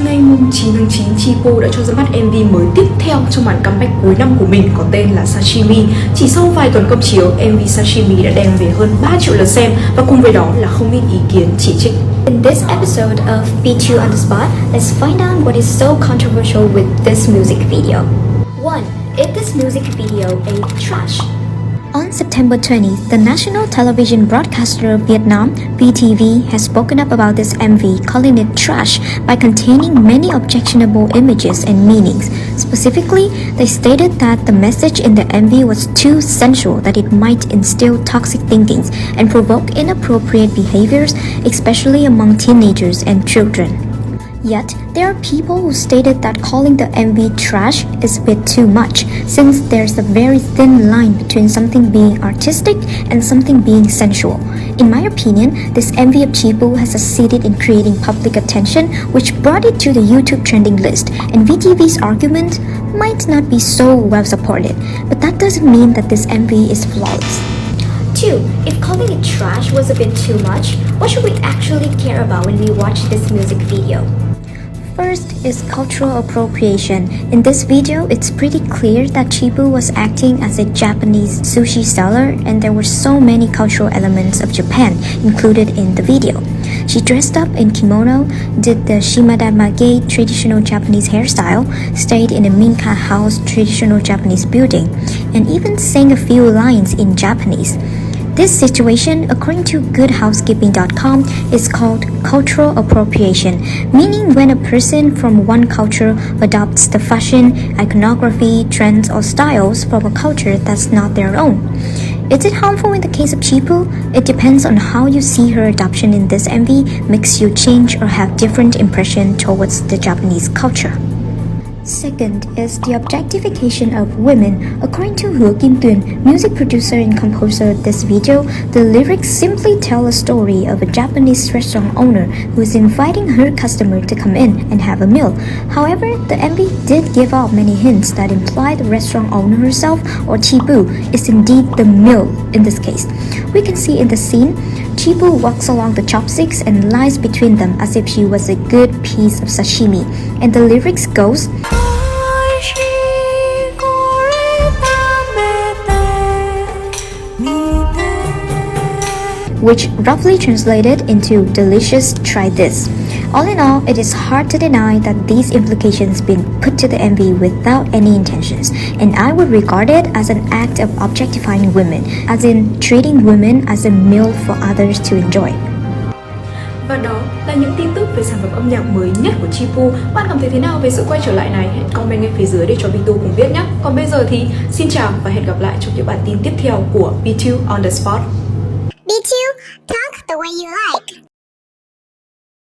ngày 9 tháng 9, BITU đã cho ra mắt MV mới tiếp theo trong màn comeback cuối năm của mình có tên là Sashimi. Chỉ sau vài tuần công chiếu, MV Sashimi đã đem về hơn 3 triệu lượt xem và cùng với đó là không ít ý kiến chỉ trích. In this episode of BITU on the Spot, let's find out what is so controversial with this music video. 1. Is this music video a trash? On September 20th, the national television broadcaster of Vietnam, VTV, has spoken up about this MV, calling it trash by containing many objectionable images and meanings. Specifically, they stated that the message in the MV was too sensual that it might instill toxic thinkings and provoke inappropriate behaviors, especially among teenagers and children. Yet, there are people who stated that calling the MV trash is a bit too much, since there's a very thin line between something being artistic and something being sensual. In my opinion, this MV of BITU has succeeded in creating public attention, which brought it to the YouTube trending list, and VTV's argument might not be so well supported, but that doesn't mean that this MV is flawless. 2. If calling it trash was a bit too much, what should we actually care about when we watch this music video? First is cultural appropriation. In this video, it's pretty clear that BITU was acting as a Japanese sushi seller and there were so many cultural elements of Japan included in the video. She dressed up in kimono, did the shimadamage traditional Japanese hairstyle, stayed in a minka house traditional Japanese building, and even sang a few lines in Japanese. This situation, according to goodhousekeeping.com, is called cultural appropriation, meaning when a person from one culture adopts the fashion, iconography, trends, or styles from a culture that's not their own. Is it harmful in the case of BITU? It depends on how you see her adoption in this MV makes you change or have different impression towards the Japanese culture. Second is the objectification of women. According to Hứa Kim Tuyền, music producer and composer of this video, the lyrics simply tell a story of a Japanese restaurant owner who is inviting her customer to come in and have a meal. However, the MV did give out many hints that imply the restaurant owner herself, or BITU, is indeed the meal in this case. We can see in the scene, BITU walks along the chopsticks and lies between them as if she was a good piece of sashimi. And the lyrics goes, which roughly translated into delicious, try this. All in all, it is hard to deny that these implications been put to the MV without any intentions, and I would regard it as an act of objectifying women, as in treating women as a meal for others to enjoy. Và đó là những tin tức về sản phẩm âm nhạc mới nhất của BITU. Bạn cảm thấy thế nào về sự quay trở lại này? Hãy comment ngay phía dưới để cho BITU cùng biết nhé. Còn bây giờ thì xin chào và hẹn gặp lại trong những bản tin tiếp theo của BITU on the Spot. BITU, talk the way you like.